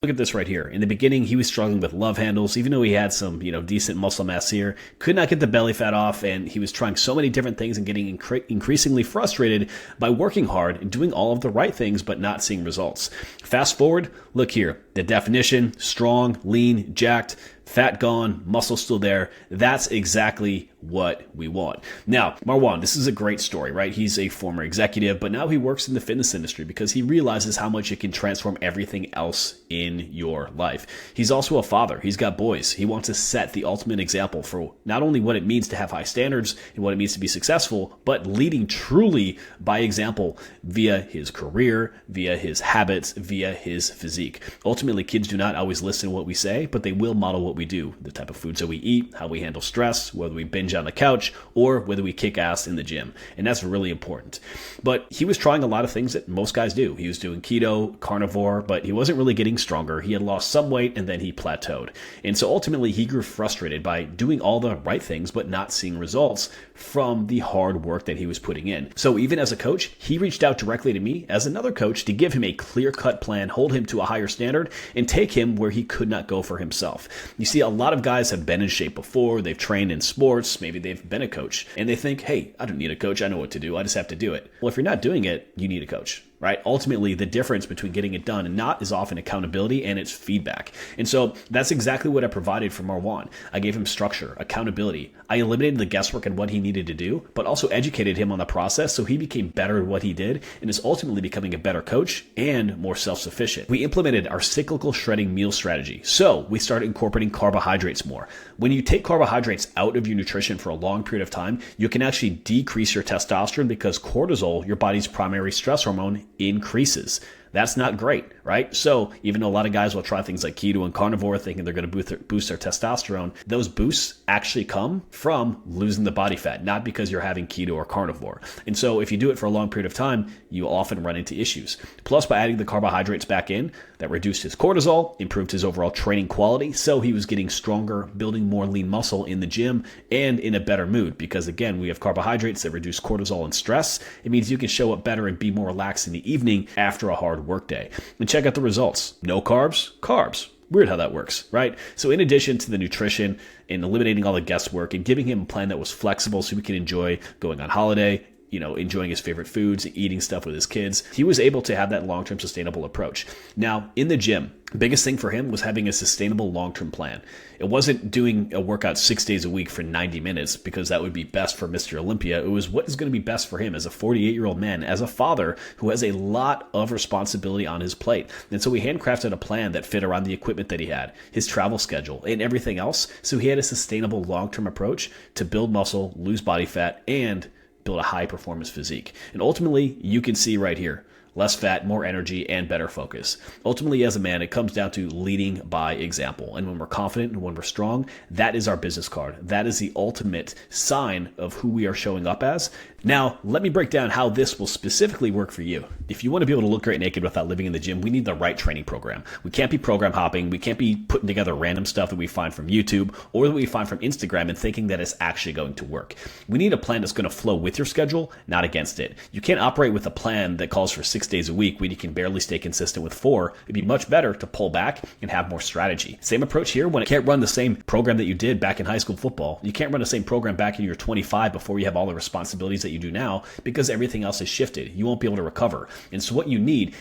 Look at this right here. In the beginning, he was struggling with love handles, even though he had some, decent muscle mass here. Could not get the belly fat off, and he was trying so many different things and getting increasingly frustrated by working hard and doing all of the right things, but not seeing results. Fast forward, look here. The definition, strong, lean, jacked, fat gone, muscle still there. That's exactly what we want. Now, Marwan, this is a great story, right? He's a former executive, but now he works in the fitness industry because he realizes how much it can transform everything else in your life. He's also a father. He's got boys. He wants to set the ultimate example for not only what it means to have high standards and what it means to be successful, but leading truly by example via his career, via his habits, via his physique. Ultimately, kids do not always listen to what we say, but they will model what we do, the type of foods that we eat, how we handle stress, whether we binge on the couch, or whether we kick ass in the gym. And that's really important. But he was trying a lot of things that most guys do. He was doing keto, carnivore, but he wasn't really getting stronger. He had lost some weight and then he plateaued. And so ultimately he grew frustrated by doing all the right things, but not seeing results from the hard work that he was putting in. So even as a coach, he reached out directly to me as another coach to give him a clear-cut plan, hold him to a higher standard, and take him where he could not go for himself. You see, a lot of guys have been in shape before. They've trained in sports. Maybe they've been a coach and they think, hey, I don't need a coach. I know what to do. I just have to do it. Well, if you're not doing it, you need a coach. Right? Ultimately, the difference between getting it done and not is often accountability and it's feedback. And so that's exactly what I provided for Marwan. I gave him structure, accountability. I eliminated the guesswork and what he needed to do, but also educated him on the process so he became better at what he did and is ultimately becoming a better coach and more self-sufficient. We implemented our cyclical shredding meal strategy. So we started incorporating carbohydrates more. When you take carbohydrates out of your nutrition for a long period of time, you can actually decrease your testosterone because cortisol, your body's primary stress hormone, increases. That's not great, right? So even though a lot of guys will try things like keto and carnivore thinking they're going to boost their testosterone, those boosts actually come from losing the body fat, not because you're having keto or carnivore. And so if you do it for a long period of time, you often run into issues. Plus, by adding the carbohydrates back in, that reduced his cortisol, improved his overall training quality, so he was getting stronger, building more lean muscle in the gym, and in a better mood. Because again, we have carbohydrates that reduce cortisol and stress. It means you can show up better and be more relaxed in the evening after a hard workday. And check out the results. No carbs, carbs. Weird how that works, right? So in addition to the nutrition and eliminating all the guesswork and giving him a plan that was flexible so he could enjoy going on holiday, enjoying his favorite foods, eating stuff with his kids, he was able to have that long-term sustainable approach. Now, in the gym, the biggest thing for him was having a sustainable long-term plan. It wasn't doing a workout 6 days a week for 90 minutes because that would be best for Mr. Olympia. It was what is going to be best for him as a 48-year-old man, as a father who has a lot of responsibility on his plate. And so we handcrafted a plan that fit around the equipment that he had, his travel schedule, and everything else. So he had a sustainable long-term approach to build muscle, lose body fat, and build a high-performance physique. And ultimately, you can see right here, less fat, more energy, and better focus. Ultimately, as a man, it comes down to leading by example. And when we're confident and when we're strong, that is our business card. That is the ultimate sign of who we are showing up as. Now, let me break down how this will specifically work for you. If you want to be able to look great naked without living in the gym, we need the right training program. We can't be program hopping. We can't be putting together random stuff that we find from YouTube or that we find from Instagram and thinking that it's actually going to work. We need a plan that's going to flow with your schedule, not against it. You can't operate with a plan that calls for 6 days a week when you can barely stay consistent with 4. It'd be much better to pull back and have more strategy. Same approach here when it can't run the same program that you did back in high school football. You can't run the same program back in your 25 before you have all the responsibilities that you do now because everything else has shifted. You won't be able to recover. And so what you need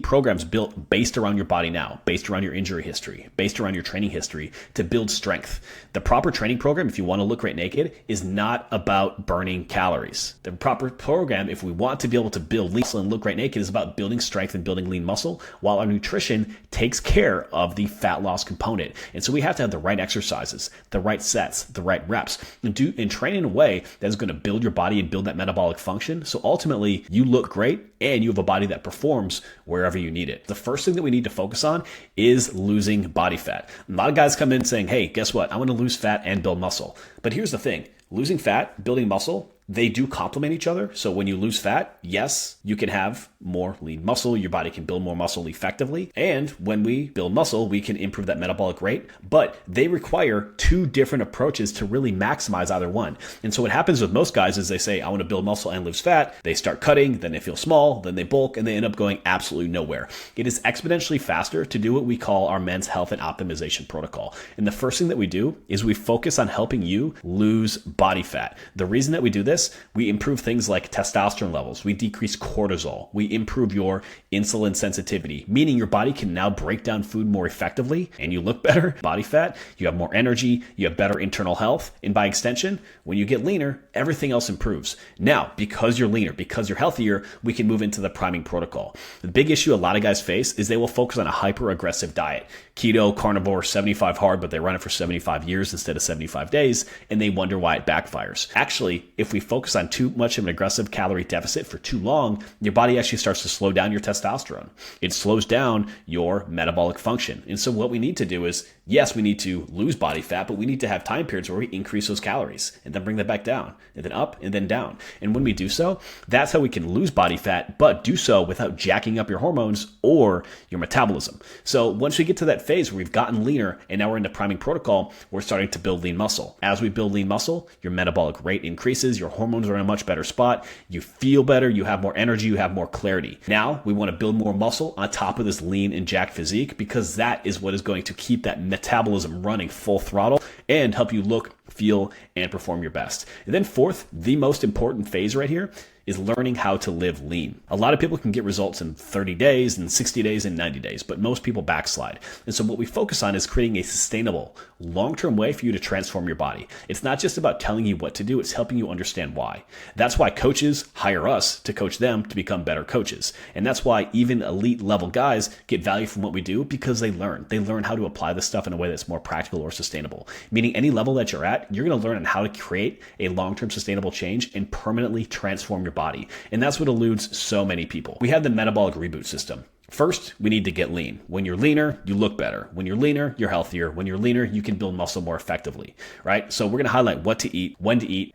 programs built based around your body now, based around your injury history, based around your training history to build strength. The proper training program, if you want to look right naked, is not about burning calories. The proper program, if we want to be able to build muscle and look right naked, is about building strength and building lean muscle, while our nutrition takes care of the fat loss component. And so we have to have the right exercises, the right sets, the right reps, and train in a way that is going to build your body and build that metabolic function. So ultimately, you look great and you have a body that performs wherever you need it. The first thing that we need to focus on is losing body fat. A lot of guys come in saying, hey, guess what? I want to lose fat and build muscle. But here's the thing. Losing fat, building muscle, they do complement each other. So when you lose fat, yes, you can have more lean muscle. Your body can build more muscle effectively. And when we build muscle, we can improve that metabolic rate. But they require two different approaches to really maximize either one. And so what happens with most guys is they say, I want to build muscle and lose fat. They start cutting, then they feel small, then they bulk, and they end up going absolutely nowhere. It is exponentially faster to do what we call our men's health and optimization protocol. And the first thing that we do is we focus on helping you lose body fat. The reason that we do this, we improve things like testosterone levels, we decrease cortisol, we improve your insulin sensitivity, meaning your body can now break down food more effectively and you look better, body fat, you have more energy, you have better internal health, and by extension, when you get leaner, everything else improves. Now, because you're leaner, because you're healthier, we can move into the priming protocol. The big issue a lot of guys face is they will focus on a hyper-aggressive diet. Keto, carnivore, 75 hard, but they run it for 75 years instead of 75 days, and they wonder why it backfires. Actually, if we focus on too much of an aggressive calorie deficit for too long, your body actually starts to slow down your testosterone. It slows down your metabolic function. And so what we need to do is, yes, we need to lose body fat, but we need to have time periods where we increase those calories and then bring that back down and then up and then down. And when we do so, that's how we can lose body fat, but do so without jacking up your hormones or your metabolism. So once we get to that phase where we've gotten leaner and now we're in the priming protocol, we're starting to build lean muscle. As we build lean muscle, your metabolic rate increases, your hormones are in a much better spot, you feel better, you have more energy, you have more clarity. Now we want to build more muscle on top of this lean and jacked physique because that is what is going to keep that metabolism running full throttle and help you look, feel, and perform your best. And then fourth, the most important phase right here is learning how to live lean. A lot of people can get results in 30 days, and 60 days, and 90 days, but most people backslide. And so what we focus on is creating a sustainable, long-term way for you to transform your body. It's not just about telling you what to do, it's helping you understand why. That's why coaches hire us to coach them to become better coaches. And that's why even elite level guys get value from what we do because they learn. They learn how to apply this stuff in a way that's more practical or sustainable. Meaning any level that you're at, you're going to learn on how to create a long-term sustainable change and permanently transform your body. And that's what eludes so many people. We have the metabolic reboot system. First, we need to get lean. When you're leaner, you look better. When you're leaner, you're healthier. When you're leaner, you can build muscle more effectively, right? So we're going to highlight what to eat, when to eat,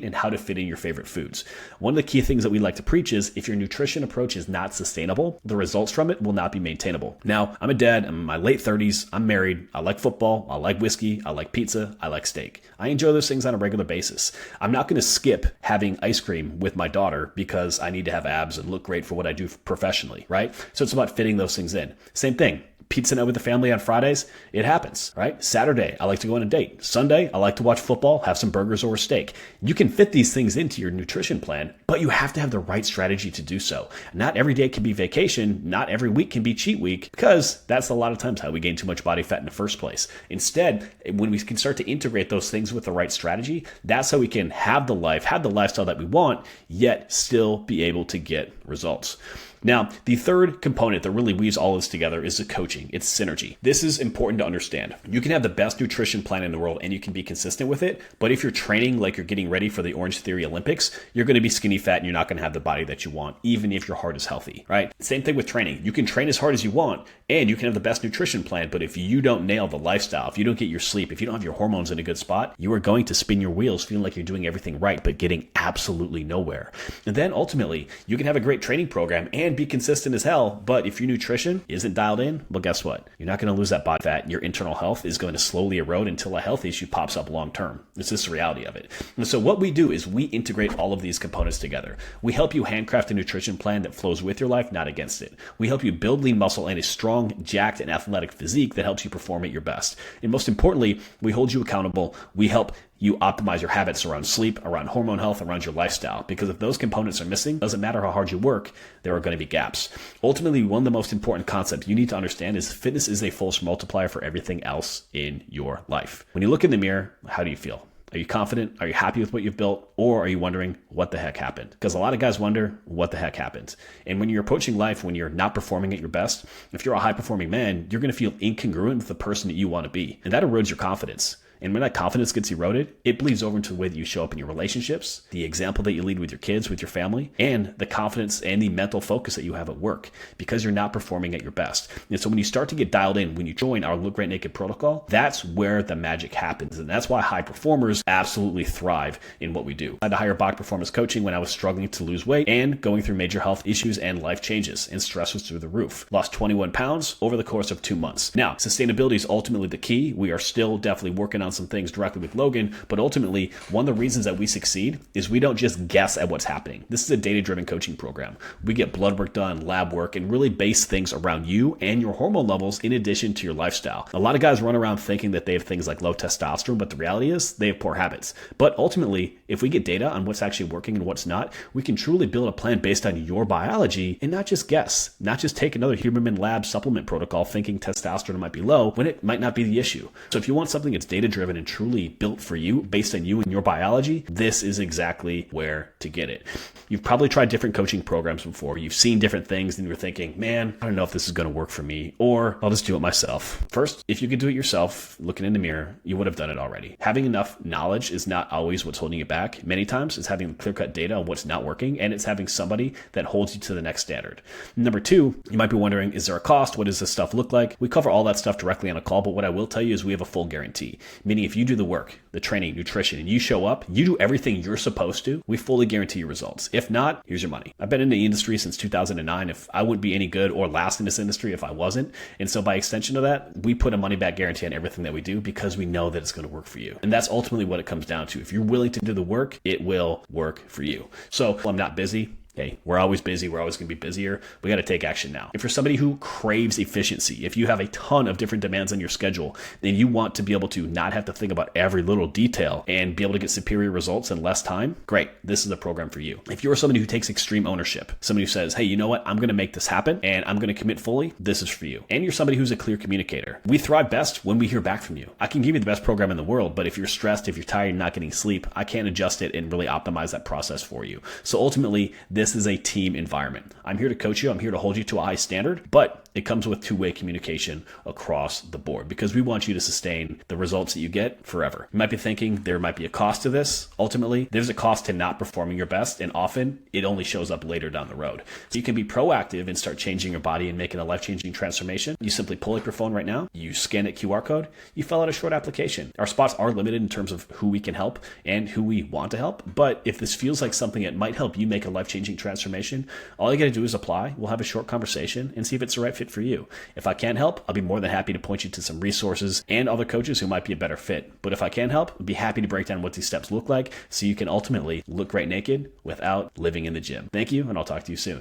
and how to fit in your favorite foods. One of the key things that we like to preach is if your nutrition approach is not sustainable, the results from it will not be maintainable. Now, I'm a dad. I'm in my late 30s. I'm married. I like football. I like whiskey. I like pizza. I like steak. I enjoy those things on a regular basis. I'm not going to skip having ice cream with my daughter because I need to have abs and look great for what I do professionally, right? So it's about fitting those things in. Same thing. Pizza night with the family on Fridays, it happens, right? Saturday, I like to go on a date. Sunday, I like to watch football, have some burgers or a steak. You can fit these things into your nutrition plan, but you have to have the right strategy to do so. Not every day can be vacation. Not every week can be cheat week because that's a lot of times how we gain too much body fat in the first place. Instead, when we can start to integrate those things with the right strategy, that's how we can have the lifestyle that we want, yet still be able to get results. Now, the third component that really weaves all this together is the coaching. It's synergy. This is important to understand. You can have the best nutrition plan in the world and you can be consistent with it, but if you're training like you're getting ready for the Orange Theory Olympics, you're going to be skinny fat and you're not going to have the body that you want, even if your heart is healthy, right? Same thing with training. You can train as hard as you want and you can have the best nutrition plan, but if you don't nail the lifestyle, if you don't get your sleep, if you don't have your hormones in a good spot, you are going to spin your wheels feeling like you're doing everything right, but getting absolutely nowhere. And then ultimately, you can have a great training program and be consistent as hell, but if your nutrition isn't dialed in, well, guess what? You're not going to lose that body fat. Your internal health is going to slowly erode until a health issue pops up long term. It's just the reality of it. And so what we do is we integrate all of these components together. We help you handcraft a nutrition plan that flows with your life, not against it. We help you build lean muscle and a strong, jacked, and athletic physique that helps you perform at your best. And most importantly, we hold you accountable. We help you optimize your habits around sleep, around hormone health, around your lifestyle. Because if those components are missing, doesn't matter how hard you work, there are going to be gaps. Ultimately, one of the most important concepts you need to understand is fitness is a force multiplier for everything else in your life. When you look in the mirror, how do you feel? Are you confident? Are you happy with what you've built? Or are you wondering what the heck happened? Because a lot of guys wonder what the heck happened. And when you're approaching life, when you're not performing at your best, if you're a high performing man, you're going to feel incongruent with the person that you want to be. And that erodes your confidence. And when that confidence gets eroded, it bleeds over into the way that you show up in your relationships, the example that you lead with your kids, with your family, and the confidence and the mental focus that you have at work because you're not performing at your best. And so when you start to get dialed in, when you join our Look Great Naked protocol, that's where the magic happens. And that's why high performers absolutely thrive in what we do. I had to hire Bach Performance coaching when I was struggling to lose weight and going through major health issues and life changes, and stress was through the roof. Lost 21 pounds over the course of 2 months. Now, sustainability is ultimately the key. We are still definitely working on some things directly with Logan, but ultimately, one of the reasons that we succeed is we don't just guess at what's happening. This is a data-driven coaching program. We get blood work done, lab work, and really base things around you and your hormone levels in addition to your lifestyle. A lot of guys run around thinking that they have things like low testosterone, but the reality is they have poor habits. But ultimately, if we get data on what's actually working and what's not, we can truly build a plan based on your biology and not just guess, not just take another Huberman Lab supplement protocol thinking testosterone might be low when it might not be the issue. So if you want something that's data-driven and truly built for you based on you and your biology, this is exactly where to get it. You've probably tried different coaching programs before. You've seen different things and you're thinking, man, I don't know if this is going to work for me, or I'll just do it myself. First, if you could do it yourself, looking in the mirror, you would have done it already. Having enough knowledge is not always what's holding you back. Many times it's having clear-cut data on what's not working, and it's having somebody that holds you to the next standard. Number two, you might be wondering, is there a cost? What does this stuff look like? We cover all that stuff directly on a call, but what I will tell you is we have a full guarantee. Meaning if you do the work, the training, nutrition, and you show up, you do everything you're supposed to, we fully guarantee your results. If not, here's your money. I've been in the industry since 2009. If I wouldn't be any good or last in this industry if I wasn't. And so by extension of that, we put a money back guarantee on everything that we do because we know that it's going to work for you. And that's ultimately what it comes down to. If you're willing to do the work, it will work for you. So I'm not busy. Hey, we're always busy. We're always going to be busier. We got to take action now. If you're somebody who craves efficiency, if you have a ton of different demands on your schedule, then you want to be able to not have to think about every little detail and be able to get superior results in less time, great. This is the program for you. If you're somebody who takes extreme ownership, somebody who says, hey, you know what? I'm going to make this happen and I'm going to commit fully, this is for you. And you're somebody who's a clear communicator. We thrive best when we hear back from you. I can give you the best program in the world, but if you're stressed, if you're tired, not getting sleep, I can't adjust it and really optimize that process for you. So ultimately, this is a team environment. I'm here to coach you. I'm here to hold you to a high standard, but it comes with two-way communication across the board because we want you to sustain the results that you get forever. You might be thinking there might be a cost to this. Ultimately, there's a cost to not performing your best, and often it only shows up later down the road. So you can be proactive and start changing your body and making a life-changing transformation. You simply pull up your phone right now, you scan that QR code, you fill out a short application. Our spots are limited in terms of who we can help and who we want to help, but if this feels like something that might help you make a life-changing transformation, all you got to do is apply. We'll have a short conversation and see if it's the right fit for you. If I can't help, I'll be more than happy to point you to some resources and other coaches who might be a better fit. But if I can help, I'd be happy to break down what these steps look like so you can ultimately look great naked without living in the gym. Thank you, and I'll talk to you soon.